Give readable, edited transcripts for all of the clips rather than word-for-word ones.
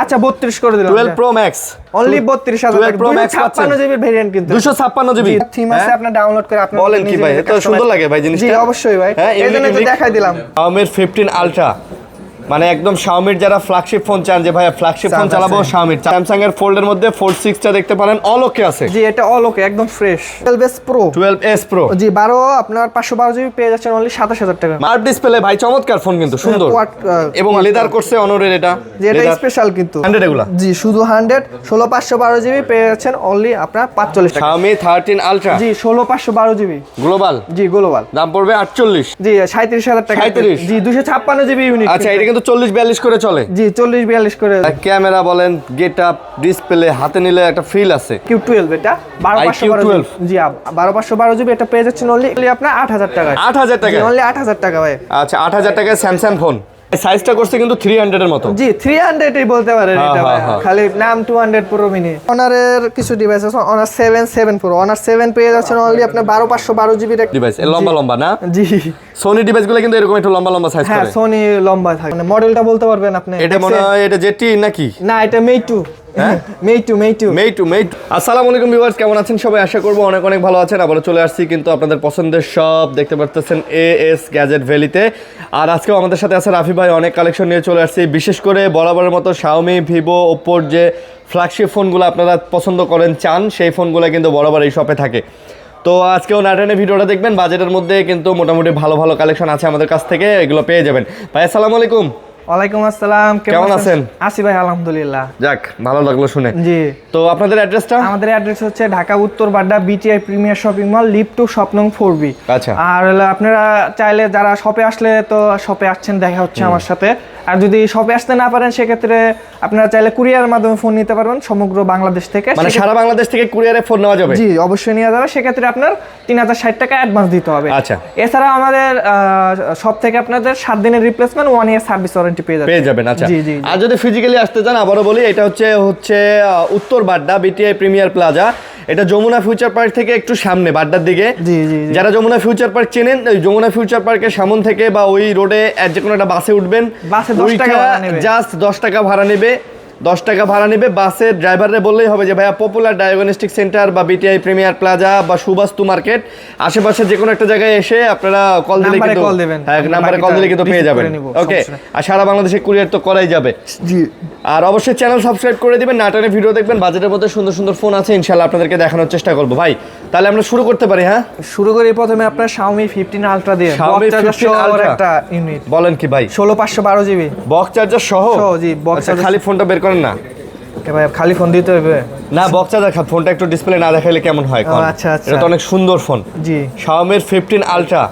আচ্ছা 32 করে দিলাম 12 Pro Max অনলি 32000 টাকা 256 জিবি ভেরিয়েন্ট কিন্তু 256 জিবি থিম আছে আপনি ডাউনলোড করে আপনি বলেন কি ভাই এটা সুন্দর লাগে ভাই জিনিসটা জি অবশ্যই ভাই এইজন্য তো দেখাই দিলাম Xiaomi 15 Ultra মানে একদম Xiaomi এর যারা ফ্ল্যাগশিপ ফোন চান যে ভাই ফ্ল্যাগশিপ ফোন চালাবো Xiaomi Samsung এর ফোল্ডের মধ্যে Fold 6 টা দেখতে পারেন অল ওকে আছে জি এটা অল ওকে একদম fresh 12s Pro 12s Pro জি 12 আপনার 512 জিবি পেয়ে যাচ্ছেন অনলি 27000 টাকা মার্ক ডিসপ্লে ভাই চমৎকার ফোন কিন্তু সুন্দর এবং লেদার করছে অনরের এটা যেটা স্পেশাল কিন্তু 100 এগুলা জি শুধু 100 16512 জিবি পেয়ে যাচ্ছেন অনলি আপনার 45 টাকা Xiaomi 13 Ultra জি 16512 জিবি গ্লোবাল জি গ্লোবাল দাম পড়বে 48 জি 37000 টাকা 37 জি 256 জিবি ইউনিট আচ্ছা এটা কিন্তু 40 42 করে চলে জি 40 42 করে ক্যামেরা বলেন গেটআপ ডিসপ্লে হাতে নিলে একটা ফিল আছে Q12 এটা 12512 জি 12512 জিবি এটা পেয়ে যাচ্ছেন অনলি আপনার 8000 টাকা 8000 টাকা অনলি 8000 টাকা ভাই আচ্ছা 8000 টাকায় স্যামসাং ফোন সাইজটা করছে কিন্তু 300 এর মতো জি 300 ই বলতে পারেন এটা ভাই খালি নাম 200 প্রো মিনি অনারের কিছু ডিভাইস আছে অনার 7 প্রো অনার 7 পেয়ে যাচ্ছেন অনলি আপনার 12512 জিবি ডিভাইস লম্বা লম্বা না জি সোনি ডিভাইসগুলো কিন্তু এরকম একটু লম্বা লম্বা সাইজ করে হ্যাঁ সোনি লম্বা থাকে মানে মডেলটা বলতে পারবেন আপনি এটা মনে হয় এটা জেটি নাকি না এটা মেই2 মেই2 আসসালামু আলাইকুম ভিউয়ার্স কেমন আছেন সবাই আশা করব অনেক অনেক ভালো আছেন আবারো চলে আসছি কিন্তু আপনাদের পছন্দের সব দেখতে পারতেছেন এএস গ্যাজেট ভ্যালিতে আর আজকেও আমাদের সাথে আছে রাফি ভাই অনেক কালেকশন নিয়ে চলে আসছি বিশেষ করে বরাবরের মতো Xiaomi Vivo Oppo যে ফ্ল্যাগশিপ ফোনগুলো আপনারা পছন্দ করেন চান সেই ফোনগুলো কিন্তু বরাবর এই শপে থাকে তো আজকেও নাটানে ভিডিওটা দেখবেন বাজেটের মধ্যে কিন্তু মোটামুটি ভালো ভালো কালেকশন আছে আমাদের কাছ থেকে এগুলো পেয়ে যাবেন ভাই আসসালামু আলাইকুম ওয়ালাইকুম আসসালাম কেমন আছেন আসি ভাই আলহামদুলিল্লাহ যাক ভালো লাগলো শুনে জি তো আপনাদের অ্যাড্রেসটা আমাদের অ্যাড্রেস হচ্ছে ঢাকা উত্তর Badda BTI premier shopping mall lift 2 shop নং 4B আচ্ছা আর হলো আপনারা চাইলে যারা শপে আসলে তো শপে আসছেন দেখা হচ্ছে আমার সাথে আর যদি শপে আসতে না পারেন সেক্ষেত্রে আপনারা চাইলে কুরিয়ারের মাধ্যমে ফোন নিতে পারবেন সমগ্র বাংলাদেশ থেকে মানে সারা বাংলাদেশ থেকে কুরিয়ারে ফোন নেওয়া যাবে জি অবশ্যই নেওয়া যাবে সেক্ষেত্রে আপনার 3060 টাকা অ্যাডভান্স দিতে হবে আচ্ছা এছাড়া আমাদের সব থেকে আপনাদের 7 দিনের রিপ্লেসমেন্ট 1 ইয়ার সার্ভিস ওয়ারেন্টি পেয়ে যাবেন আচ্ছা জি জি আর যদি ফিজিক্যালি আসতে চান আবারও বলি এটা হচ্ছে উত্তর বাড্ডা বিটিআই প্রিমিয়ার প্লাজা এটা যমুনা ফিউচার পার্ক থেকে একটু সামনে বাড্ডার দিকে জি জি যারা যমুনা ফিউচার পার্ক চেনেন ওই যমুনা ফিউচার পার্কের সামন থেকে বা ওই রোডে যে কোনো একটা বাসে উঠবেন বাসে 10 টাকা ভাড়া নেবে জাস্ট 10 টাকা ভাড়া নেবে 10 টাকা ভাড়া নেবে বাসের ড্রাইভাররে বললেই হবে যে ভাইয়া পপুলার ডায়াগনস্টিক সেন্টার বা বিটিআই প্রিমিয়ার প্লাজা বা সুবাস্তু মার্কেট আশেপাশে যে কোনো একটা জায়গায় এসে আপনারা কল দিলে কিন্তু হ্যাঁ নাম্বারে কল দিলে কিন্তু পেয়ে যাবেন ওকে আর সারা বাংলাদেশে কুরিয়ার তো করাই যাবে জি আর অবশ্যই চ্যানেল সাবস্ক্রাইব করে দিবেন নাটানে ভিডিও দেখবেন বাজেটের মধ্যে সুন্দর সুন্দর ফোন আছে ইনশাআল্লাহ আপনাদেরকে দেখানোর চেষ্টা করব ভাই তাহলে আমরা শুরু করতে পারি হ্যাঁ শুরু করি প্রথমে আপনার Xiaomi 15 Ultra দিয়ে Xiaomi 15 Ultra একটা ইউনিট বলেন কি ভাই 16512 জিবি বক্স চার্জার সহ জি বক্স চার্জার খালি ফোনটা বের করেন না ভাই খালি ফোন দিতে হবে না বক্স চার্জার ফোনটা একটু ডিসপ্লে না দেখাইলে কেমন হয় আচ্ছা আচ্ছা এটা তো অনেক সুন্দর ফোন জি Xiaomi 15 Ultra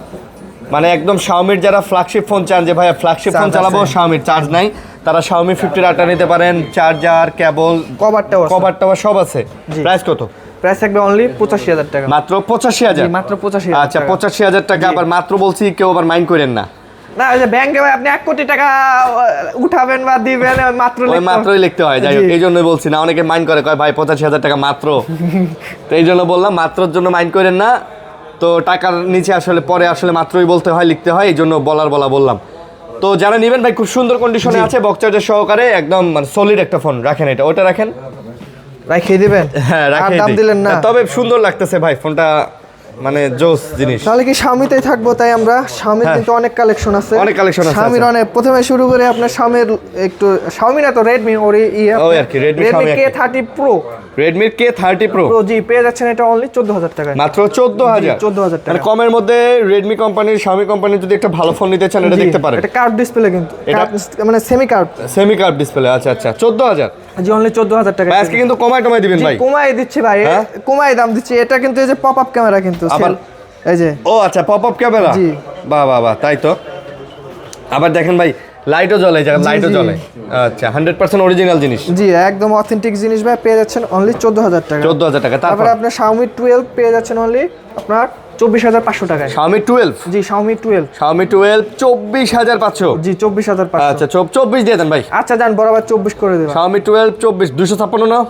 মানে একদম Xiaomi যারা ফ্ল্যাগশিপ ফোন চান যে ভাই ফ্ল্যাগশিপ ফোন চালাবো Xiaomi চার্জ নাই তারা Xiaomi 15 Ultra নিতে পারেন চার্জার কেবল কভারটাও সব আছে প্রাইস কত প্রাইস থাকবে অনলি 85000 টাকা মাত্র 85000 জি মাত্র 85000 আচ্ছা 85000 টাকা আবার মাত্র বলছি কেউ আবার মাইন্ড করেন না না ওই যে ব্যাংকে ভাই আপনি 1 কোটি টাকা উঠাবেন বা দিবেন মাত্রই লিখতে হয় যাই হোক এই জন্যই বলছি না অনেকে মাইন্ড করে কয় ভাই 85000 টাকা মাত্র তো এই জন্য বললাম মাত্রর জন্য মাইন্ড করেন না তো টাকার নিচে আসলে পরে আসলে মাত্রই বলতে হয় লিখতে হয় এই জন্য বললাম তো যারা নেবেন ভাই খুব সুন্দর কন্ডিশনে আছে বক্স চার্জার সহকারে একদম মানে সলিড একটা ফোন রাখেন এটা ওটা রাখেন রাখিয়ে দিবেন হ্যাঁ রাখিয়ে দাম দিলেন না তবে সুন্দর লাগতেছে ভাই ফোনটা মানে জোস জিনিস তাহলে কি Xiaomi-তেই থাকবো তাই আমরা Xiaomi কিন্তু অনেক কালেকশন আছে Xiaomi অনেক প্রথমে শুরু করে আপনার Xiaomi একটু Xiaomi না তো Redmi ওর আর কি Redmi K30 Pro Redmi K30 Pro জি পেয়ে যাচ্ছেন এটা অনলি 14000 টাকা মাত্র 14000 টাকা মানে কমের মধ্যে Redmi কোম্পানির Xiaomi কোম্পানির যদি একটা ভালো ফোন নিতে চান এটা দেখতে পারেন এটা কার্ভ ডিসপ্লে কিন্তু মানে সেমি কার্ভ ডিসপ্লে আচ্ছা 14000 জি অনলি 14000 টাকা আজকে কিন্তু কমাই দিবেন ভাই কমাই দিচ্ছি ভাই কমাই দাম দিচ্ছি এটা কিন্তু এই যে পপ আপ ক্যামেরা কিন্তু আবার এই যে ও আচ্ছা পপ আপ ক্যামেরা জি বাহ তাই তো আবার দেখেন ভাই লাইটও জ্বলে লাইটও জ্বলে আচ্ছা 100% অরিজিনাল জিনিস জি একদম অথেন্টিক জিনিস ভাই পেয়ে যাচ্ছেন অনলি 14000 টাকা 14000 টাকা তারপর আপনি Xiaomi 12 পেয়ে যাচ্ছেন অনলি আপনার 24500 টাকায় Xiaomi 12 জি Xiaomi 12 24500 জি 24500 আচ্ছা 24 দিয়ে দেন ভাই আচ্ছা জান বরাবর 24 করে দিলাম Xiaomi 12 24 256 না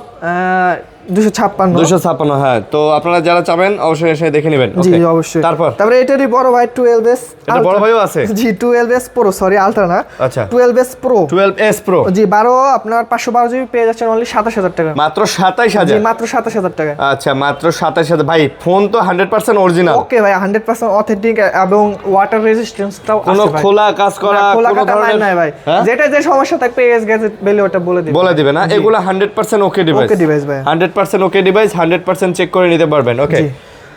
256 256, হ্যাঁ। তো আপনারা যারা চাবেন অবশ্যই এসে দেখে নেবেন। জি ওকে, অবশ্যই। তারপরে এটারই বড় ভাই 12s, এটা বড় ভাইও আছে। জি 12s প্রো, সরি আলট্রা না, আচ্ছা 12s প্রো, 12s প্রো। জি 12 আপনার 512 জিবি পেয়ে যাচ্ছেন অনলি 27000 টাকা। মাত্র 27000? জি মাত্র 27000 টাকা। আচ্ছা মাত্র 27000। ভাই ফোন তো 100% অরিজিনাল। ওকে ভাই 100% অথেন্টিক এবং ওয়াটার রেজিস্ট্যান্সটাও আছে কোনো ভাই। খোলা কাজ করা খোলা কোনো কাটা ধরনের নাই ভাই। হ্যাঁ? যেটা যে সমস্যা থাকবে এস গ্যাজেট বেলে ওটা বলে দিবে না। এগুলো 100% ওকে ডিভাইস। ওকে ডিভাইস ভাই, 100% ওকে ডিভাইস, 100% চেক করে নিতে পারবেন। ওকে, জি।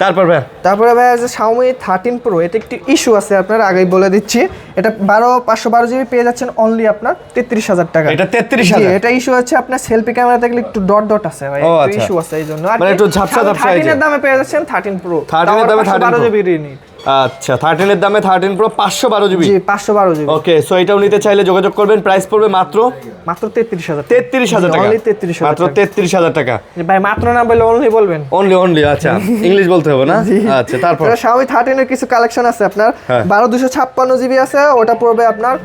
তারপরে ভাই যে Xiaomi 13 Pro, এটা একটু ইস্যু আছে আপনার, আগেই বলে দিচ্ছি। এটা 512 জিবি পেয়ে যাচ্ছেন অনলি আপনার 33000 টাকা। এটা 33000? জি, এটা ইস্যু হচ্ছে আপনার সেলফি ক্যামেরা দেখলে একটু ডট আছে ভাই, একটু ইস্যু আছে এইজন্য। আর মানে একটু ঝাপসা 13 এর দামে পেয়ে যাচ্ছেন 13 Pro, 13 এর দামে 13 512 জিবি রিনি। আচ্ছা 13 এর দামে 13 Pro 512 জিবি। জি 512 জিবি। ওকে, সো এটাও নিতে চাইলে যোগাযোগ করবেন। প্রাইস পড়বে মাত্র 33000 টাকা। অনলি 33000 মাত্র 33000 টাকা। ভাই মাত্র না বলে অনলি বলবেন? অনলি। আচ্ছা ইংলিশ বলতে হবে না? আচ্ছা তারপর Xiaomi 13 এর কিছু কালেকশন আছে আপনার। 12256 জিবি আছে, ওটা পড়বে আপনার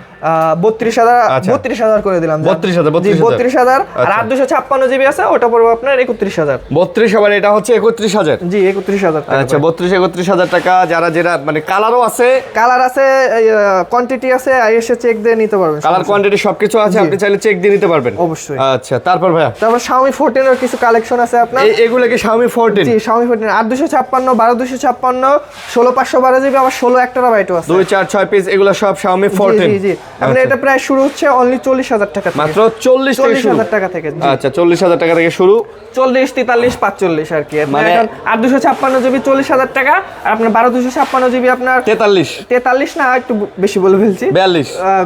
32000 করে দিলাম। 32000। আর 8256 জিবি আছে, ওটা পড়বে আপনার 31000। 32 আবার এটা হচ্ছে 31000? জি 31000 টাকা। আচ্ছা 31000 টাকা। যারা মানে কালারও আছে, কালার আছে, কোয়ান্টিটি আছে, এসে চেক দিয়ে নিতে পারবেন। কালার কোয়ান্টিটি সবকিছু আছে, আপনি চাইলে চেক দিয়ে নিতে পারবেন অবশ্যই। আচ্ছা তারপর ভাইয়া Xiaomi 14 এর কিছু কালেকশন আছে আপনার। এগুলো কি Xiaomi 14? জি Xiaomi 14 8256, 12256, 16512 জিবি, আবার 16 টেরাবাইটও আছে। 2 4 6 পিস এগুলো সব Xiaomi 14। জি আপনি এটা প্রায় শুরু হচ্ছে অনলি 40000 টাকা থেকে। মাত্র 40000 টাকা থেকে। আচ্ছা 40000 টাকা থেকে শুরু। 40 43 45 আর কি। মানে 8256 জিবি 40000 টাকা, আর আপনার 12256 জিবি আপনার 43 না, একটু বেশি বলে ফেলছি,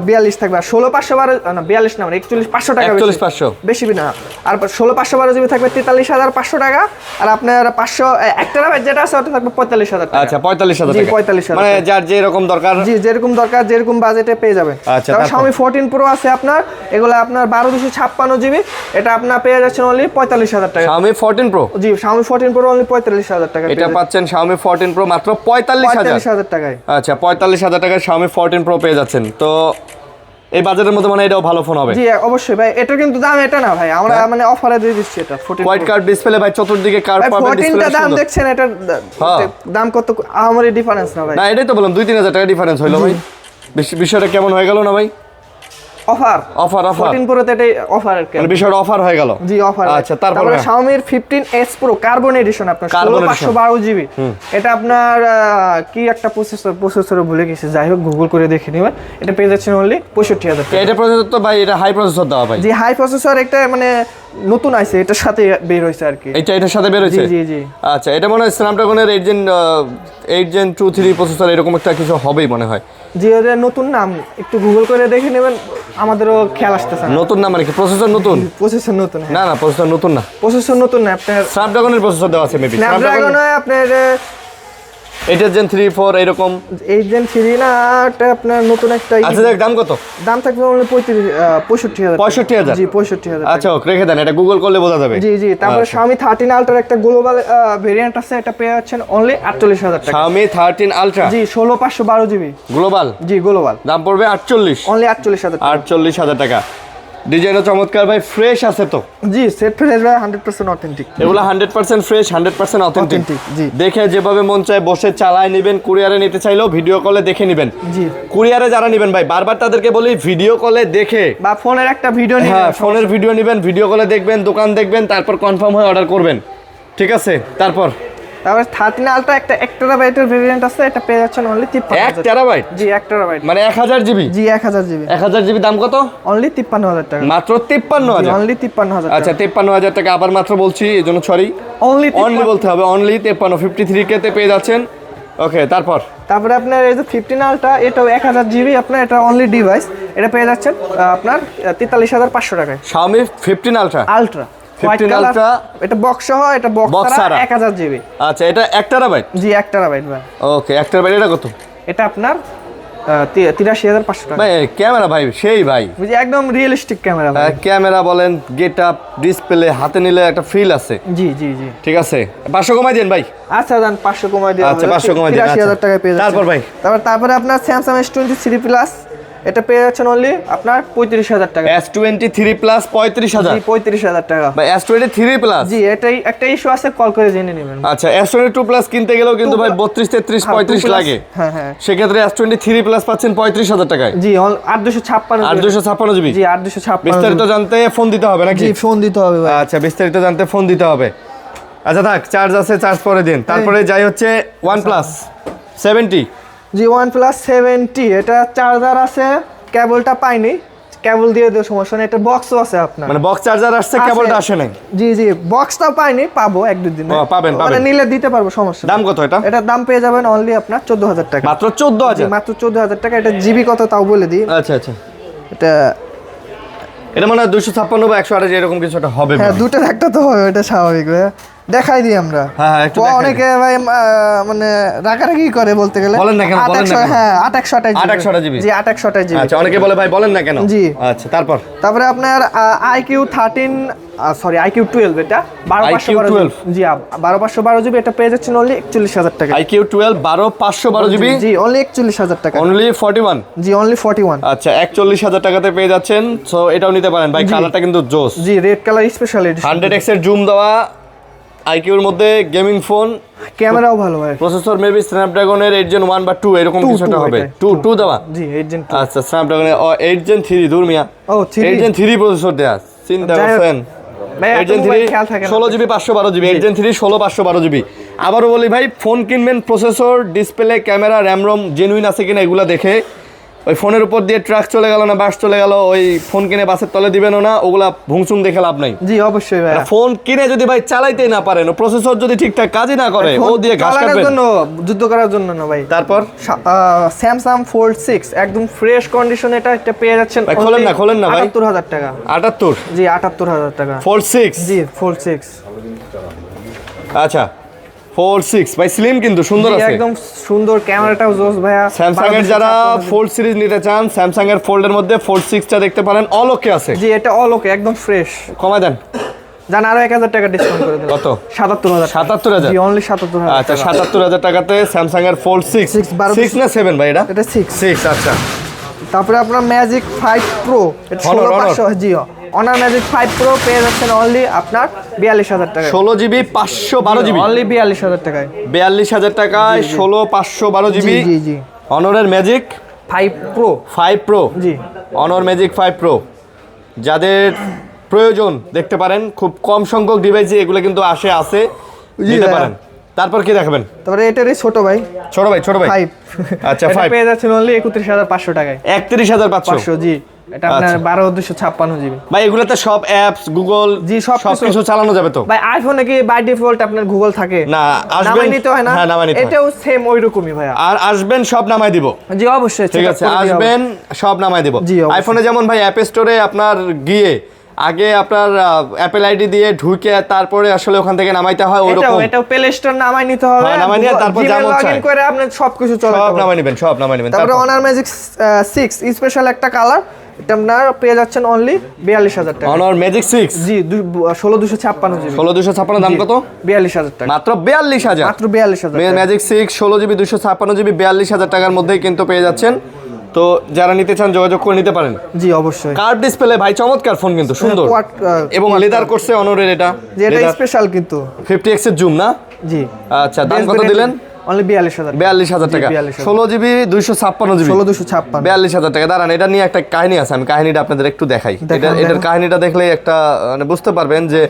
42 থাকবে। আর 16512 না 42 না, 41500 টাকা 41500 বেশি না। আর 16512 জিবি থাকবে 43500 টাকা, আর আপনার 1 টেরাবাইট যেটা আছে ওটা থাকবে 45000 টাকা। আচ্ছা 45000 জি টাকা। 45000 মানে যার যেরকম দরকার, জি যেরকম দরকার, যেরকম বাজেটে পেয়ে যাবেন। আচ্ছা Xiaomi 14 Pro আছে আপনার, এগুলো আপনার 12256 জিবি, এটা আপনার পেয়ে যাচ্ছেন অনলি 45000 টাকা। Xiaomi 14 Pro? জি Xiaomi 14 Pro অনলি 45000 টাকা। এটা পাচ্ছেন Xiaomi 14 Pro মাত্র 45000 টাকায়। আচ্ছা 45000 টাকায় Xiaomi 14 Pro পেয়ে যাচ্ছেন। তো এই বাজেটের মধ্যে মানে এটাও ভালো ফোন হবে। জি অবশ্যই ভাই, এটা কিন্তু দাম এটা না ভাই, আমরা মানে অফারে দিয়ে দিচ্ছি এটা 14 হোয়াইট কার্ড ডিসপ্লে ভাই, চতুর্দিকে কার্ড পাবেন, ডিসপ্লে দাম সুন্দর। দেখছেন, এটা দাম কত আমারই ডিফারেন্স না ভাই। না এটাই তো বললাম 2-3000 টাকা ডিফারেন্স হইলো ভাই। বিষয়টা কেমন হয়ে গেল না ভাই? অফার 14 Pro তে এটাই অফার আর কি, মানে বিষয়টা অফার হয়ে গেল। জি অফার। আচ্ছা তারপরে Xiaomi 15s Pro carbon addition আপনার 16512 জিবি। এটা আপনার কি একটা প্রসেসর ভুলে গেছি, যাই হোক গুগল করে দেখে নিবেন। এটা পেয়ে যাচ্ছেন অনলি 65000 টাকা। এটা প্রসেসর তো ভাই, এটা হাই প্রসেসর দেওয়া ভাই। জি হাই প্রসেসর, একটা মানে নতুন আইছে, এটার সাথে বের হইছে আর কি। এটার সাথে বের হইছে? জি। আচ্ছা এটা মনে হয় স্ন্যাপড্রাগনের 8 Gen 2 3 প্রসেসর এরকম একটা কিছু হবেই মনে হয়। জি ওটা নতুন নাম, একটু গুগল করে দেখে নেবেন, আমাদেরও খেয়াল আসতেছে না। নতুন না মানে কি প্রসেসর নতুন? প্রসেসর নতুন। না প্রসেসর নতুন না, প্রসেসর নতুন না, আপনার স্ন্যাপড্রাগনের প্রসেসর দেওয়া আছে মেবি। স্ন্যাপড্রাগন আপনার 8 Gen 3 4 এরকম 8 Gen 3 না, এটা আপনার নতুন একটা। আচ্ছা দেখ দাম কত? দাম থাকবে অনলি 65000। 65000? জি 65000। আচ্ছা ওকে রেখে দেন, এটা গুগল করলে বোঝা যাবে। জি তারপর Xiaomi 13 Ultra একটা গ্লোবাল ভেরিয়েন্ট আছে, এটা পেয়ে যাচ্ছেন অনলি 48000 টাকা। Xiaomi 13 Ultra? জি 16512 জিবি গ্লোবাল? জি গ্লোবাল, দাম পড়বে 48 অনলি 48000 টাকা। ডিজাইনও চমৎকার ভাই, ফ্রেশ আছে তো? জি সেট ফ্রেশ ভাই, 100% অথেন্টিক। এগুলো 100% ফ্রেশ, 100% অথেন্টিক। জি দেখে যেভাবে মন চায় বসে চালায় নেবেন, কুরিয়ারে নিতে চাইলেও ভিডিও কলে দেখে নেবেন। জি কুরিয়ারে যারা নেবেন ভাই, বারবার তাদেরকে বলি ভিডিও কলে দেখে, বা ফোনের একটা ভিডিও নিয়ে, হ্যাঁ ফোনের ভিডিও নেবেন, ভিডিও কলে দেখবেন, দোকান দেখবেন, তারপর কনফার্ম হয়ে অর্ডার করবেন। ঠিক আছে তারপর 13 Ultra একটা 1 টেরাবাইটের ভেরিয়েন্ট আছে, এটা পেয়ে যাচ্ছেন অনলি 53000। 1 টেরাবাইট? জি 1 টেরাবাইট মানে 1000 জিবি? জি 1000 জিবি। 1000 জিবি দাম কত? অনলি 53000 টাকা। মাত্র 53000? অনলি 53000 আচ্ছা 53000 টাকা। আবার মাত্র বলছি এজন্য সরি, অনলি বলতে হবে, অনলি 53 53K তে পেয়ে যাচ্ছেন। ওকে তারপরে আপনার এই যে 15 Ultra, এটাও 1000 জিবি আপনার, এটা অনলি ডিভাইস, এটা পেয়ে যাচ্ছেন আপনার 43500 টাকায়। Xiaomi 15 Ultra? 15 Ultra এটা বক্স সহ, এটা বক্স ছাড়া 1000 জিবি। আচ্ছা এটা 1 টেরাবাইট? জি 1 টেরাবাইট ভাই। ওকে 1 টেরাবাইট। এটা কত? এটা আপনার 83500 টাকা। ভাই ক্যামেরা ভাই সেই ভাই, বুঝি একদম রিয়েলিস্টিক ক্যামেরা ভাই। ক্যামেরা বলেন, গেটআপ, ডিসপ্লে, হাতে নিলে একটা ফিল আছে। জি ঠিক আছে 500 কমাই দেন ভাই। আচ্ছা দেন 500 কমাই দিন। আচ্ছা 500 কমাই দেন। 83000 টাকায় পেয়ে যাচ্ছেন। তারপর ভাই তারপরে আপনার Samsung S23 Plus, এটা পেয়ে যাচ্ছেন অনলি আপনার 35,000 টাকা। S23 প্লাস 35,000, জি 35,000 টাকা। বা S23 প্লাস। জি এটাই একটা ইস্যু আছে, কল করে জেনে নেবেন। আচ্ছা, S22 প্লাস কিনতে গেলেও কিন্তু ভাই 32, 33, 35 লাগে। হ্যাঁ হ্যাঁ, সেক্ষেত্রে S23 প্লাস পাচ্ছেন 35,000 টাকায়। জি 8256 856 জিবি। জি 856। বিস্তারিত জানতে ফোন দিতে হবে নাকি? জি ফোন দিতে হবে ভাই। আচ্ছা, বিস্তারিত জানতে ফোন দিতে হবে। আচ্ছা থাক, চার্জ আছে, চার্জ পরে দিন। তারপরে যাই হচ্ছে OnePlus 70। জি OnePlus 70, এটা চার্জার আছে, কেবলটা পাইনি, কেবল দিয়ে দেওয়ার সমস্যা নেই। এটা বক্সও আছে আপনার, মানে বক্স চার্জার আসছে, কেবলটা আসে নাই। জি জি বক্সটাও পাইনি, পাবো এক দুই দিনে। পাবেন মানে নিলে দিতে পারবো, সমস্যা নেই। দাম কত এটা? এটার দাম পেয়ে যাবেন অনলি আপনার 14,000 টাকা। মাত্র 14,000? মাত্র 14,000 টাকা। এটা জিবি কত তাও বলে দিই। আচ্ছা আচ্ছা, এটা মনে হয় 256 বা 128 এরকম কিছু একটা হবে। হ্যাঁ, দুটোর একটা তো হবে, এটা স্বাভাবিক ভাই। দেখাই দিই আমরা। হ্যাঁ একটু দেখাই। অনেকে ভাই মানে রাগারাগি করে বলতে গেলে। বলেন না কেন, বলেন না কেন? হ্যাঁ 828 জিবি। জি 828 জিবি। আচ্ছা, অনেকে বলে ভাই বলেন না কেন। জি। আচ্ছা, তারপরে আপনার IQ12, এটা 12512 জি 12512 জিবি। এটা পেয়ে যাচ্ছেন অনলি 41,000 টাকা। IQ12 12512 GB. জি অনলি 41,000 টাকা। অনলি 41। জি অনলি 41। আচ্ছা, 41,000 টাকাতে পেয়ে যাচ্ছেন। সো এটাও নিতে পারেন ভাই, কালারটা কিন্তু জোস। জি red colour special edition. 100x এর জুম দেওয়া IQ-র মধ্যে, গেমিং ফোন, ক্যামেরাও ভালো ভাই। প্রসেসর মেবি স্ন্যাপড্রাগনের 8 Gen 1 বা 2 এরকম কিছু একটা হবে। 2 দেওয়া। জি 8 Gen 2। আচ্ছা, স্ন্যাপড্রাগনের 8 Gen 3 দূর মিয়া। ও 3 8 Gen 3 প্রসেসর দেয়া, চিন্তা করছেন? ভাই 8 Gen 3 16 GB 512 GB, 8 Gen 3 16 512 GB. আবারও বলি ভাই, ফোন কিনবেন processor, display, camera, RAM ROM genuine আছে কিনা এগুলা দেখে। ওই ফোনের উপর দিয়ে ট্রাক চলে গেল না বাস চলে গেল, ওই ফোন কিনে বাসের তলে দিবেনও না, ওগুলা ভুংচুং দেখে লাভ নাই। জি অবশ্যই ভাই। ফোন কিনে যদি ভাই চালাইতেই না পারেন, প্রসেসর যদি ঠিকঠাক কাজই না করে, ও দিয়ে ঘাস কাটবেন। জন্য যুদ্ধ করার জন্য না ভাই। তারপর Samsung Fold 6 একদম ফ্রেশ কন্ডিশন, এটা পেয়ে যাচ্ছেন। খোলেন না ভাই। 78,000 টাকা। 78? জি 78,000 টাকা। Fold 6? জি Fold 6। আচ্ছা, Fold 6 ভাই, স্লিম কিন্তু সুন্দর আছে, একদম সুন্দর, ক্যামেরাটাও জোস ভাইয়া। স্যামসাং এর যারা Fold সিরিজ নিতে চান, স্যামসাং এর Fold এর মধ্যে Fold 6 টা দেখতে পারেন, অল ওকে আছে। জি এটা অল ওকে, একদম ফ্রেশ। কমায় দেন, জান আরো 1,000 টাকা ডিসকাউন্ট করে দেব। কত? 77,000। 77,000? জি অনলি 77,000। আচ্ছা, 77,000 টাকাতে স্যামসাং এর Fold 6 6 না 7 ভাই এটা? এটা 6। আচ্ছা, তারপরে আপনার ম্যাজিক 5 প্রো, এটা 16,500 জি অনার ম্যাজিক 5 প্রো পেয়ে যাচ্ছেন অনলি আপনার 42,000 টাকা। 16 জিবি 512 জিবি, অনলি 42,000 টাকায়। 42,000 টাকায় 16 512 জিবি। জি জি অনরের ম্যাজিক 5 প্রো। জি অনর ম্যাজিক 5 প্রো যাদের প্রয়োজন দেখতে পারেন, খুব কম সংখ্যক ডিভাইসে এগুলো কিন্তু আছে, নিতে পারেন। তারপর কি দেখাবেন? তারপরে এটারই ছোট ভাই। ছোট ভাই 5। আচ্ছা, 5 পেয়ে যাচ্ছেন অনলি 31,500 টাকায়। 31,500 জি এটা আপনার 12,256 জিবি। ভাই এগুলোতে সব অ্যাপস, গুগল, জি সব কিছু চালানো যাবে তো? ভাই আইফোনে কি বাই ডিফল্ট আপনার গুগল থাকে না? আসবেন, নামাই নিতে হয় না? হ্যাঁ নামাই নিতে হয়। এটাও সেম ওই রকমই ভাইয়া। আর আসবেন, সব নামাই দিব। জি অবশ্যই, ঠিক আছে, আসবেন, সব নামাই দিব। জি, অবশ্যই। আইফোনে যেমন ভাই অ্যাপ স্টোরে আপনার গিয়ে আগে আপনার অ্যাপেল আইডি দিয়ে ঢুকে তারপরে আসলে ওখান থেকে নামাইতে হয়, ওরকম এটাও প্লে স্টোর নামাই নিতে হবে। হ্যাঁ, নামাই নিয়ে তারপর যা মন চায় লগইন করে আপনি সবকিছু চালাতে সব পারবেন। নামাই নেবেন। তারপরে অনার ম্যাজিক 6 স্পেশাল একটা কালার, এটা আপনার পেয়ে যাচ্ছেন অনলি 42,000 টাকা। অনর ম্যাজিক 6 জি 16,256 জিবি। 16,256 দাম কত? 42,000 টাকা। মাত্র 42,000। মাত্র 42,000 ম্যাজিক 6 16 জিবি 256 জিবি 42,000 টাকার মধ্যেই কিন্তু পেয়ে যাচ্ছেন। তো যারা নিতে চান যোগাযোগ করে নিতে পারেন। জি অবশ্যই। কার্ভ ডিসপ্লে ভাই, চমৎকার ফোন কিন্তু সুন্দর, এবং লেদার করছে অনরের, এটা যে এটা স্পেশাল কিন্তু 50x এর জুম না? জি। আচ্ছা, দাম কত দিলেন? অনলি 42,000 42,000 টাকা। 16 জিবি 256 জিবি 16,256 42,000 টাকা। দাঁড়ান, এটা নিয়ে একটা কাহিনী আছে, আমি কাহিনীটা আপনাদের একটু দেখাই। এটার কাহিনীটা দেখলে একটা মানে বুঝতে পারবেন যে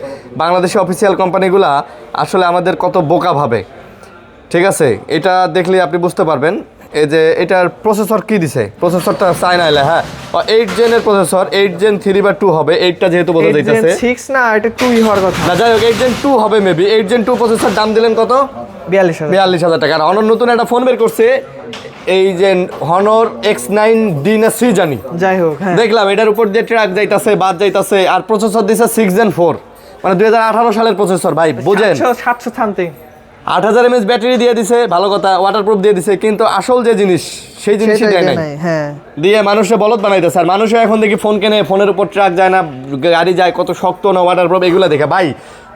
বাংলাদেশি অফিসিয়াল কোম্পানিগুলা আসলে আমাদের কত বোকা ভাবে। ঠিক আছে, এটা দেখলে আপনি বুঝতে পারবেন। এই যে এটার প্রসেসর কি দিছে, প্রসেসরটা চায়না এলে, হ্যাঁ 8 জেনের প্রসেসর, 8 জেন 3 বা 2 হবে, 8টা যেহেতু বোঝা যাইতেছে 6 না, এটা 2 হওয়ার কথা না, যাই হোক 8 জেন 2 হবে মেবি। 8 জেন 2 প্রসেসর দাম দিলেন কত? 42,000 টাকা। আর হনর নতুন একটা ফোন বের করছে, এই যে হনর X9D না C জানি, যাই হোক হ্যাঁ দেখলাম এটার উপর দিয়ে ট্র্যাক যাইতাছে, বাদ যাইতাছে, আর প্রসেসর দিছে 6 জেন 4, মানে 2018 সালের প্রসেসর ভাই, বুঝেন? 700 সামথিং। 8000 mAh ব্যাটারি দিয়ে দিছে, ভালো কথা, ওয়াটারপ্রুফ দিয়ে দিছে, কিন্তু আসল যে জিনিস সেই জিনিসই দেয় নাই। হ্যাঁ, দিয়ে মানুষে বলদ বানাইতেছে। আর মানুষে এখন দেখি ফোন কেনে, ফোনের উপর ট্রাক যায় না, গাড়ি যায়, কত শক্ত না ওয়াটারপ্রুফ, এগুলো দেখে ভাই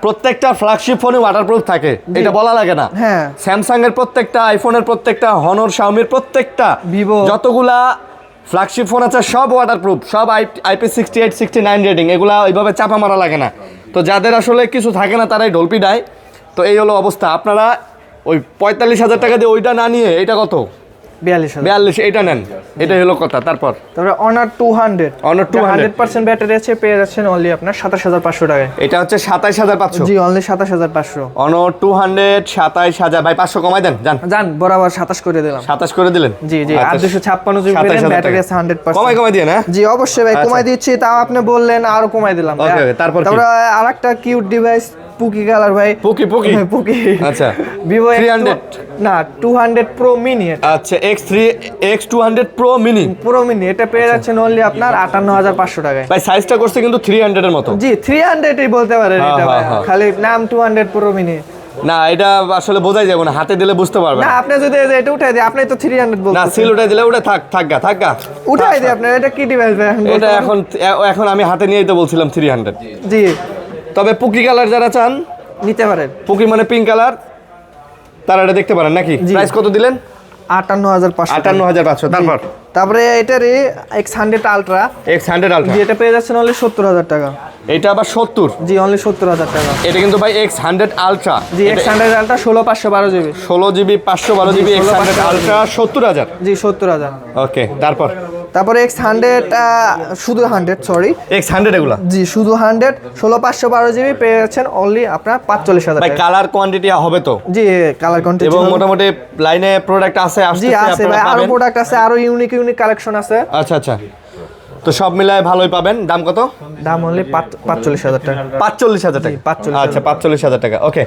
প্রত্যেকটা ফ্ল্যাগশিপ ফোনে ওয়াটারপ্রুফ থাকে, এটা বলা লাগে না? হ্যাঁ, স্যামসাং এর প্রত্যেকটা, আইফোনের প্রত্যেকটা, হনর, শাওমির প্রত্যেকটা, ভিভো যতগুলা ফ্ল্যাগশিপ ফোন আছে সব ওয়াটারপ্রুফ, সব IP68 69 রেটিং, এগুলা ওইভাবে চাপা মারা লাগে না। তো যাদের আসলে কিছু থাকে না তারাই ঢোলপি দেয়। তো এই হলো অবস্থা। আপনারা ওই 45,000 টাকা দিয়ে ওইটা না নিয়ে এটা কত 42,000 এটা নেন, এটাই হলো কথা। তারপর তারপরে অনার 200 Honor 200 100% ব্যাটারি আছে, পেয়ে যাচ্ছেন অনলি আপনার 27,500 টাকায়। এটা হচ্ছে 27,500। জি অনলি 27,500। Honor 200 27,000 ভাই, 500 কমাই দেন জান বরাবর 27 করে দিলাম। 27 করে দিলেন। জি জি, আর 256 জিবি 27,000 ব্যাটারি টাকা। আছে 100%। কমাই দিয়ে না? জি অবশ্যই ভাই, কমাই দিচ্ছি, তাও আপনি বললেন আরো কমাই দিলাম। ওকে, তারপর কি? তারপরে আরেকটা কিউট ডিভাইস, পুকি কালার ভাই। পুকি হ্যাঁ, পুকি। আচ্ছা, Vivo 300 না 200 Pro Mini। আচ্ছা, X200 Pro Mini। Pro Mini এটা পেয়ে যাচ্ছেন অনলি আপনার 58,500 টাকায়। ভাই সাইজটা করছে কিন্তু 300 এর মতো। জি 300 ই বলতে পারেন হ্যাঁ, এটা ভাই, হ্যাঁ, হ্যাঁ। খালি নাম 200 Pro Mini। না, এটা আসলে বোঝাই যাবে না, হাতে দিলে বুঝতে পারবে না না। আপনি যদি এটা উঠাই দিই, আপনি তো 300 না, বলতেছেন। সিল উঠাই দিলে ওটা থাকগা। উঠাই দিই আপনার, এটা কি ডিভাইস ভাই এখন এটা বলতে এখন আমি হাতে নিয়েই তো বলছিলাম 300। পারেন? জি তবে পুকি কালার যারা চান, নিতে পারেন। পুকি মানে পিঙ্ক কালার, তারা এটা দেখতে পারেন নাকি? জি। প্রাইস কত দিলেন? 58,500। 58,500। তারপর তারপরে এটারই X100 Ultra, X100 Ultra, যেটা পেয়ে যাচ্ছেন অনলি 70,000 টাকা। এটা আবার 70। জি অনলি 70,000 টাকা। এটা কিন্তু ভাই X100 Ultra। জি X100 Ultra 16,512 GB. 16GB 512 GB জি, X100 16,512 Ultra 70,000। জি 70,000। ওকে, তারপরে X100 শুধু 100 সরি, X100 এগুলা জি শুধু 100 16,512 জিবি পেয়ে যাচ্ছেন অনলি আপনার 45,000 ভাই টাকা। কালার কোয়ান্টিটি হবে তো? জি কালার কোয়ান্টিটি এবং মোটামুটি লাইনে প্রোডাক্ট আছে, জি আসতেছে, আছে ভাই, আপনারা আরো পাবেন। প্রোডাক্ট আছে, আরো ইউনিক কালেকশন আছে। আচ্ছা, তো সব মিলায় ভালোই পাবেন। দাম কত? দাম অনলি 45,000 টাকা। 45,000 টাকা। 45,000 আচ্ছা, 45,000 টাকা। ওকে,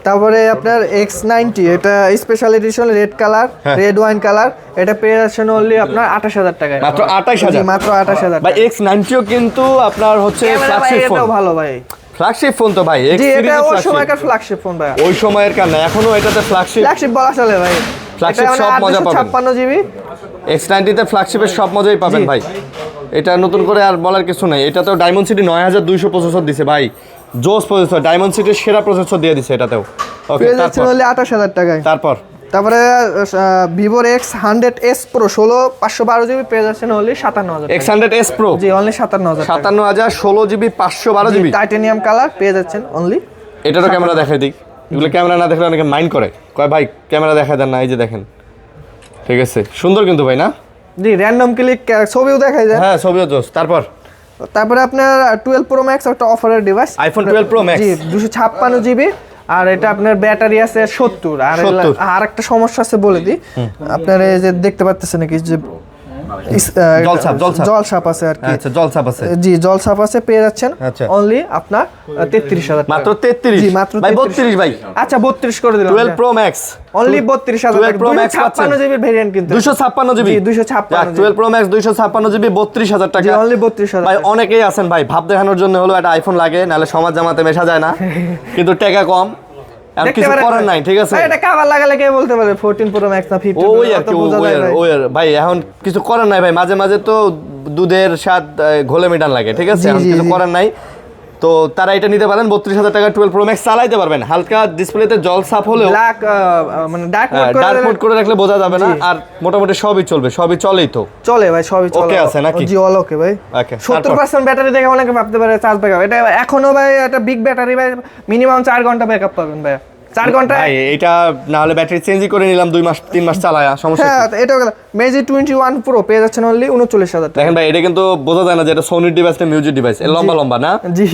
তারপরে আপনার X90 এটা স্পেশাল এডিশন, রেড কালার, হ্যাঁ। রেড ওয়াইন কালার, এটা পেয়ে যাচ্ছেন অনলি আপনার 28,000 টাকায়। মাত্র 28,000? জি মাত্র 28,000 ভাই টাকা। X90ও কিন্তু আপনার হচ্ছে ক্যামেরা ভাই ফ্ল্যাগশিপ ফোন। এটাও ভালো ভাই। ফ্ল্যাগশিপ ফোন তো ভাই, X জি এটা সিরিজের ওই flagship। সময়কার ফ্ল্যাগশিপ ফোন ভাই। ওই সময়ের কারণে এখনো এটাতে ফ্ল্যাগশিপ ফ্ল্যাগশিপ বলা চলে ভাই। Flagship এটা সব মজা পাবেন। 56 জিবি। X90 তে ফ্ল্যাগশিপের সব মজাই পাবেন জি। ভাই। এটা নতুন করে আর বলার কিছু নাই। এটাতেও ডায়মন্ড সিটি 9200 প্রসেসর দিছে ভাই, জোস প্রসেসর, ডায়মন্ড সিটির সেরা প্রসেসর দিয়ে দিছে এটাতেও। ওকে, পেয়ে যাচ্ছেন অনলি 28,000 টাকায়। তারপরে Vivo X100s Pro 16,512 জিবি পেয়ে যাচ্ছেন অনলি 57,000 টাকা। X100s Pro জি অনলি 57,000 টাকা। 57,000 16GB 512GB। টাইটানিয়াম কালার পেয়ে যাচ্ছেন অনলি। এটারও ক্যামেরা দেখাই দিই, এগুলো ক্যামেরা না দেখলে অনেকে মাইন্ড করে, কয় ভাই ক্যামেরা দেখা দেন না, এই যে দেখেন, ঠিক আছে, সুন্দর কিন্তু ভাই না? জি র্যান্ডম ক্লিক ছবিও দেখাই যায়। হ্যাঁ, ছবিও জোস। তারপরে আপনার 12 Pro Max একটা অফারের ডিভাইস, iPhone 12 Pro Max। জি 256 জিবি, আর এটা আপনার ব্যাটারি আছে 70। আর 70 আর একটা সমস্যা আছে বলে দিই, আপনার এই যে দেখতে পাচ্ছেন নাকি যে জলসাপ আছে আর কি। আচ্ছা, জলসাপ আছে। জি জলসাপ আছে, পেয়ে যাচ্ছেন আচ্ছা। অনলি আপনার 33,000 মাত্র 33? জি মাত্র ভাই 32 ভাই। আচ্ছা 32 করে দিলাম। 12 Pro Max only 32,000 12 Pro Max 56 GB variant কিন্তু 256 জিবি। জি 256 12 Pro Max 256 জিবি 32,000 টাকা। জি অনলি 32,000 ভাই অনেকেই আছেন ভাই, ভাব দেখানোর জন্য হলো একটা আইফোন লাগে, নাহলে সমাজ জামাতে মেশা যায় না, কিন্তু টাকা কম, আর কিছু করার নাই, ঠিক আছে? এটা কভার লাগালে কে বলতে পারে 14 Pro Max না 15 ওই আর কি, ওই আর ভাই, এখন কিছু করার নাই ভাই, মাঝে মাঝে তো দুধের স্বাদ ঘোলে মেটান লাগে, ঠিক আছে? এখন কিছু করার নাই, তো তারা এটা নিতে পারেন। 32,000 টাকা 12 Pro Max চালাইতে পারবেন। হালকা ডিসপ্লেতে জল সাপ হলেও ব্ল্যাক মানে ডার্ক ডার্ক মোড করে রাখলে বোঝা যাবে না, আর মোটামুটি সবই চলবে, সবই চলেই তো। চলে ভাই, সবই চলে। ওকে আছে নাকি? জি অল ওকে ভাই। ওকে, 70% ব্যাটারি দেখে অনেকে ভাবতে পারে চার্জ ব্যাকআপ, এটা এখনো ভাই এটা বিগ ব্যাটারি ভাই, মিনিমাম 4 ঘন্টা ব্যাকআপ পাবেন ভাই। 4 ঘন্টা ভাই এটা না হলে ব্যাটারি চেঞ্জই করে নিলাম 2 মাস 3 মাস চালায়া, সমস্যা হ্যাঁ কি? এটা Magic 21 Pro পেয়ে যাচ্ছেন অনলি 39,000 টাকা। দেখেন ভাই, এটা কিন্তু বোঝা যায় না যে এটা সোনির ডিভাইস না মিউজিক ডিভাইস, এর লম্বা লম্বা না? জি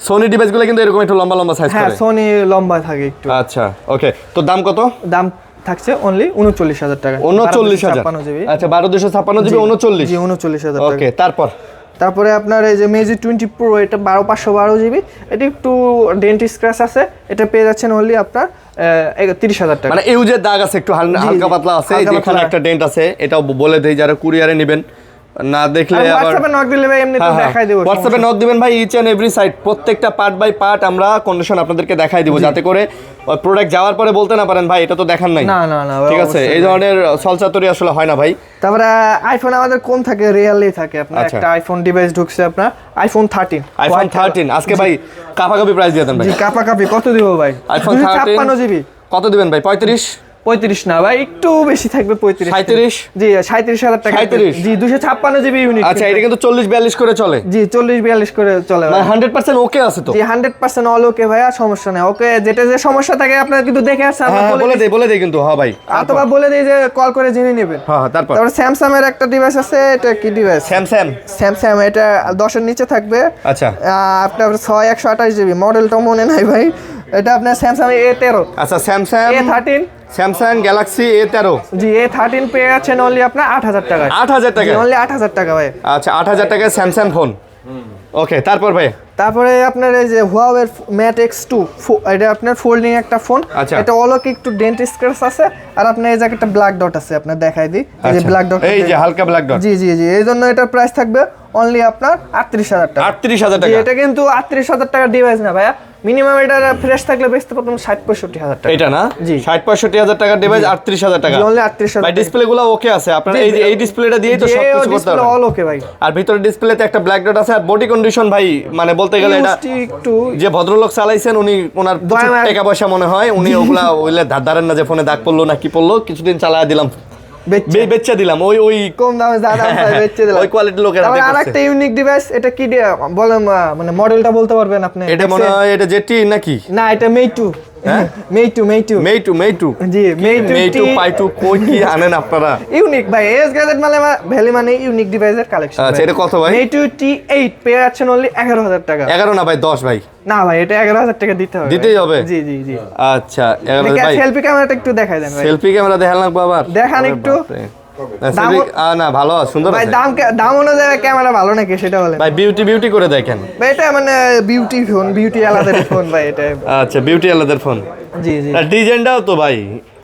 সোনি ডিভাইসগুলো কিন্তু এরকম একটু লম্বা লম্বা সাইজ হ্যাঁ, করে। সোনি লম্বা থাকে একটু। আচ্ছা, ওকে, তো দাম কত? দাম থাকছে অনলি 39,000 টাকা। 39,000। 56 জিবি। আচ্ছা, 1256 জিবি 39। জি 39,000 টাকা। ওকে, তারপরে আপনার এই যে Magic 20 Pro, এটা 12,512 জিবি, এটা একটু ডেন্ট স্ক্র্যাচ আছে, এটা পেয়ে যাচ্ছেন অনলি আপনার 30,000 টাকা। মানে ইউজের দাগ আছে একটু, হালকা পাতলা আছে, হালকা যেখানে পাতলা। একটা ডেন্ট আছে, এটাও বলে দেই যারা কুরিয়ারে নেবেন, না দেখলে আবার হোয়াটসঅ্যাপে নক দিলে ভাই এমনি তো দেখাই দেব। হোয়াটসঅ্যাপে নক দিবেন ভাই, ইচ এন্ড এভরি সাইট, প্রত্যেকটা পার্ট বাই পার্ট আমরা কন্ডিশন আপনাদেরকে দেখাই দিব, যাতে করে ওই প্রোডাক্ট যাওয়ার পরে বলতে না পারেন ভাই এটা তো দেখান নাই। না না না, ঠিক আছে, এই ধরনের সলচাতুরি আসলে হয় না ভাই। তারপরে আইফোন আমাদের কোন থাকে, রিয়েলি থাকে আপনার। আচ্ছা। একটা আইফোন ডিভাইস ঢুকছে আপনার, আইফোন 13। আইফোন 13 আজকে ভাই কাপাকাপি প্রাইস দিয়ে দেন ভাই। জি কাপাকাপি কত দিব ভাই? আইফোন 256 জিবি কত দিবেন ভাই? 35? 35 না ভাই, একটু বেশি থাকবে 35। 37? জি 37,000 টাকা। 37? জি 256 জিবি ইউনিট। আচ্ছা, এটা কিন্তু 40-42 করে চলে। জি 40-42 করে চলে ভাই। মানে 100% ওকে আছে তো? জি 100% অল ওকে ভাইয়া, সমস্যা নাই। ওকে, যেটা যে সমস্যা থাকে আপনারা কিন্তু দেখে আসছেন, আমরা হ্যাঁ, বলে দেই কিন্তু। হ্যাঁ ভাই, অথবা বলে দেই যে কল করে জেনে নেবেন। হ্যাঁ তারপর স্যামসাং এর একটা ডিভাইস আছে, এটা কি ডিভাইস? স্যামসাং, এটা 10 এর নিচে থাকবে। আচ্ছা, আপনার 6128 জিবি, মডেলটা মনে নাই ভাই। এটা আপনার স্যামসাং A13। আচ্ছা, স্যামসাং গ্যালাক্সি A13। জি A13 পেয়ে যাচ্ছেন অনলি আপনার 8000 টাকায়। 8000 টাকা? অনলি 8000 টাকা ভাই। আচ্ছা, 8000 টাকায় স্যামসাং ফোন। ওকে, তারপর ভাই? তারপরে আপনার এই যে Huawei Mate X2, এটা আপনার ফোল্ডিং একটা ফোন। এটা অলকে একটু ডেন্ট স্ক্র্যাচ আছে, আর আপনার এই জায়গাটা ব্ল্যাক ডট আছে, আপনার দেখাই দিই। এই যে ব্ল্যাক ডট, এই যে হালকা ব্ল্যাক ডট। জি জি জি, এই জন্য এটার প্রাইস থাকবে অনলি আপনার 38000 টাকা। 38000 টাকা? এটা কিন্তু 38000 টাকার ডিভাইস না ভাইয়া, মিনিমাম এটা ফ্রেশ থাকলে বেচতে পারতাম 60-65 টাকা। এটা না? জি 60-65 টাকার ডিভাইস 38000 টাকা। অনলি 38000। ভাই ডিসপ্লেগুলো ওকে আছে আপনার? এই ডিসপ্লেটা দিয়েই তো সবকিছু করতে হবে। অল ওকে ভাই। আর ভিতরে ডিসপ্লেতে একটা ব্ল্যাক ডট আছে, আর বডি কন্ডিশন ভাই মানে বলতে গেলে এটা একটু যে ভদ্রলোক চালাইছেন উনি, ওনার প্রচুর টাকা পয়সা মনে হয়, উনি ওগুলা ওইলে ধারেন না যে ফোনে দাগ পড়লো না কি পড়লো, কিছুদিন চালায় দিলাম, বেচে দিলাম, ওই কম দামে বেচে দিলাম, ওই কোয়ালিটির লোকের হাতে। আর একটা ইউনিক ডিভাইস, এটা কি বলেন, মানে মডেলটা বলতে পারবেন আপনি? এটা মনে হয় এটা জেটি নাকি? না, এটা মেইটু। মেইটু জি মেইটু পাইটু কই কি আনেন আপনারা? ইউনিক ভাই, এস গ্যাজেট ভ্যালি মানে ইউনিক ডিভাইসের কালেকশন। আচ্ছা, এটা কত ভাই? মেইটু T8 পেয়ে যাচ্ছেন অনলি 11000 টাকা। 11 না ভাই, 10 ভাই। না ভাই, এটা 11000 টাকা দিতে হবে। দিতেই হবে? জি জি জি। আচ্ছা, 11 ভাই। সেলফি ক্যামেরাটা একটু দেখাই দেন ভাই। সেলফি ক্যামেরা দেখান লাগবে আবার? দেখান একটু। না ভালো, সুন্দর আছে ভাই। দাম অনুযায়ী ক্যামেরা ভালো নাকি সেটা বলেন ভাই। বিউটি করে দেখেন ভাই, এটা মানে বিউটি ফোন, বিউটি আলাদা ফোন ভাই এটা। আচ্ছা, বিউটি আলাদা ফোন। জি জি। আর ডিজাইনটাও তো ভাই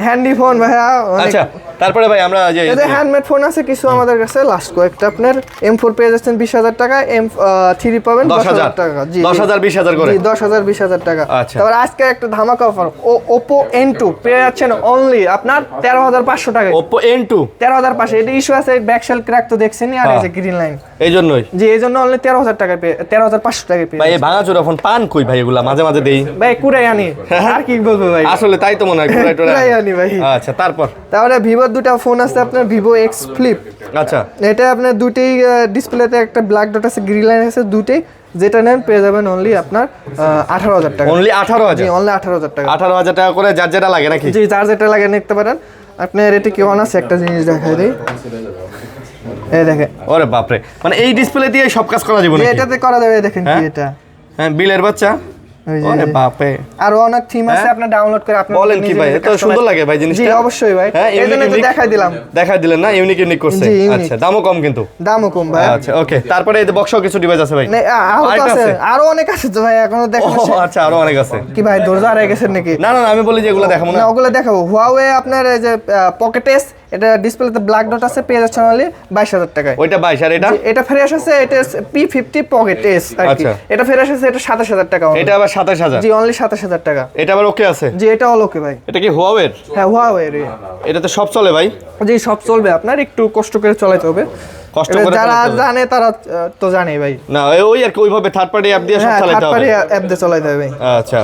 হ্যান্ডি ফোন ভাইয়া। আচ্ছা, তারপরে ভাই আমরা যে এদের হ্যান্ডমেড ফোন আছে কিছু আমাদের কাছে, লাস্ট কয়েকটা আপনার M4 পেয়ে যাচ্ছেন 20000 টাকা, M3 পাবেন 10000 টাকা। জি 10000 20000 করে? জি 10000 20000 টাকা। আচ্ছা, তারপর আজকে একটা ধামাকা অফার, Oppo N2 পেয়ে যাচ্ছেন অনলি আপনার 13500 টাকা। Oppo N2 13500। এটা ইস্যু আছে, ব্যাকশেল ক্র্যাক তো দেখছেনই, আর এই যে গ্রিন লাইন, এইজন্যই। জি এইজন্য অনলি 13000 টাকা পেয়ে 13500 টাকা পেয়ে। ভাই এই ভাঙাচোরা ফোন পান কই ভাই? এগুলা মাঝে মাঝে দেই ভাই, কুড়াই আনি, আর কি বলবো ভাই, আসলে তাই তো মনে হয় কুড়াই আনি ভাই। আচ্ছা, তারপরে ভিভোর দুটো ফোন আছে আপনার, Vivo X Flip। আচ্ছা, এটা আপনার দুটেই ডিসপ্লেতে একটা ব্ল্যাক ডট আছে, গ্রিন লাইন আছে, দুটেই যেটা নেন পেয়ে যাবেন অনলি আপনার 18000 টাকা। অনলি 18000? জি অনলি 18000 টাকা। 18000 টাকা করে যার যেটা লাগে নাকি? জি যার যেটা লাগে নিতে পারেন। আপনার এটা কি অন আছে, একটা জিনিস দেখাই দিই, এই দেখেন। ওরে বাপরে, মানে এই ডিসপ্লে দিয়ে সব কাজ করা যাবে নাকি? এটাতে করা যাবে, দেখেন কি এটা। হ্যাঁ, বিলের বাচ্চা। ওরে বাপরে, আর অনেক থিম আছে, আপনি ডাউনলোড করে আপনি বলেন কি ভাই? এত সুন্দর লাগে ভাই জিনিসটা। জি অবশ্যই ভাই, এই জন্য তো দেখাই দিলেন না, ইউনিক করছে। আচ্ছা, দামও কম কিন্তু? দামও কম ভাই। আচ্ছা ওকে, তারপরে এই বক্সও কিছু ডিভাইস আছে ভাই? আরো অনেক আছে তো ভাই, এখনো দেখানো। আচ্ছা, আরো অনেক আছে কি ভাই, ধৈর্য হারিয়ে গেছেন নাকি? না আমি বলি যে এগুলো দেখাবো না, ওগুলো দেখাবো। Huawei আপনার এই যে পকেট এস, এটা ডিসপ্লেতে ব্ল্যাক ডট আছে, পেয়ে যাচ্ছে অনলি 22000 টাকায়। ওইটা 22, আর এটা ফ্রেশ আছে, এটা P50 পকেট এস আর কি। এটা ফ্রেশ আছে, এটা 27000 টাকা। এটা আবার 27000? জি অনলি 27000 টাকা। এটা আবার ওকে আছে? জি এটা অল ওকে ভাই। এটা কি Huawei? হ্যাঁ Huawei এর। এটাতে সব চলে ভাই? জি সব চলবে, আপনার একটু কষ্ট করে চালাতে হবে। কষ্ট করে যারা জানে তারা তো জানেই ভাই। না ওই আর কি, ওইভাবে থার্ড পার্টি অ্যাপ দিয়ে সব চালাতে হবে। থার্ড পার্টি অ্যাপ দিয়ে চালাতে হবে। আচ্ছা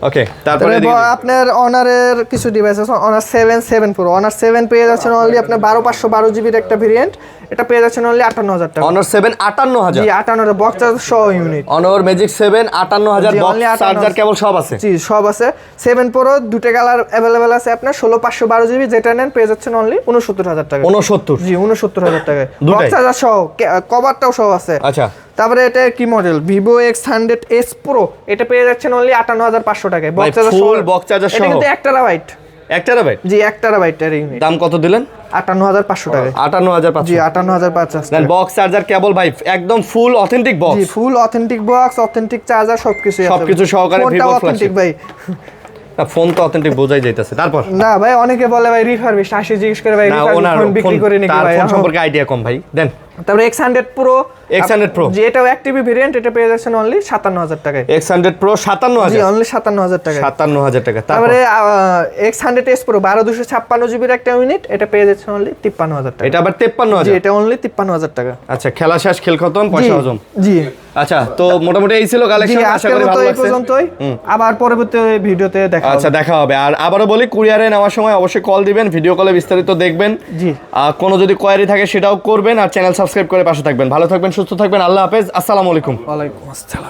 ওকে, তারপরে আপনার অনারের কিছু ডিভাইস আছে, অনার 7 Pro। অনার 7 পেয়ে যাচ্ছেন অনলি আপনার 12512 জিবির একটা ভেরিয়েন্ট, এটা পেয়ে যাচ্ছেন অনলি 58000 টাকা। অনার 7 58000? জি 58 বক্স চার্জার সহ unit. Honour magic 7 58000 box charger cable সব আছে? জি সব আছে। 7 Pro দুটো কালার अवेलेबल আছে আপনার, 16512 জিবি, যেটা নেন পেয়ে যাচ্ছেন অনলি 69000 টাকা। 69? জি 69000 টাকায় বক্স চার্জার সহ, কভারটাও সহ আছে। আচ্ছা, তারপরে এটা কি মডেল, Vivo X100s Pro, এটা পেয়ে যাচ্ছেন অনলি 58500 টাকায় বক্স চার্জার সহ। ফুল বক্স চার্জার সহ? এটা কিন্তু 1 টেরাবাইট। 1 টেরাবাইট? জি 1 টেরাবাইট এর ইউনিট। দাম কত দিলেন? 58500 টাকা। 58500? জি 58500 দেন বক্স চার্জার কেবল ভাই একদম ফুল অথেন্টিক বক্স? জি full authentic box, authentic charger, সবকিছু আছে, সবকিছু সহকারে Vivo অথেন্টিক ভাই। না ফোন তো অথেন্টিক বোঝাই যাইতেছে। তারপর না ভাই, অনেকে বলে ভাই রিফারবিশ, আসে জিজ্ঞেস করে ভাই রিফারবিশ ফোন বিক্রি করে নাকি ভাই, ফোন সম্পর্কে আইডিয়া কম ভাই। দেন তারপরে X100 Pro, জি এটাও অ্যাক্টিভি ভেরিয়েন্ট, এটা পেয়ে যাচ্ছেন অনলি 57000 টাকায়। X100 Pro 57000? জি অনলি 57000 টাকা। 57000 টাকা। তারপরে X100s Pro 12256 জিবির একটা ইউনিট, এটা পেয়ে যাচ্ছেন অনলি 53000 টাকা। এটা আবার 53000? জি এটা অনলি 53000 টাকা। আচ্ছা, খেলা শেষ খেল খতম, পয়সা হজম। জি আচ্ছা, তো মোটামুটি এই ছিল জি কালেকশন, আশা আজকের করি মতো ভালো এই লাগছে। পর্যন্তই, আবার পরবর্তী ভিডিওতে দেখা হবে। আচ্ছা, দেখা হবে। আর আবারও বলি, কুরিয়ারে নেওয়ার সময় অবশ্যই কল দিবেন, ভিডিও কলে বিস্তারিত দেখবেন। জি। আর কোনো যদি কোয়ারি থাকে সেটাও করবেন, আর চ্যানেল সাবস্ক্রাইব করে পাশে থাকবেন। ভালো থাকবেন, সুস্থ থাকবেন, আল্লাহ হাফেজ, আসসালামু আলাইকুম। ওয়ালাইকুম আসসালাম।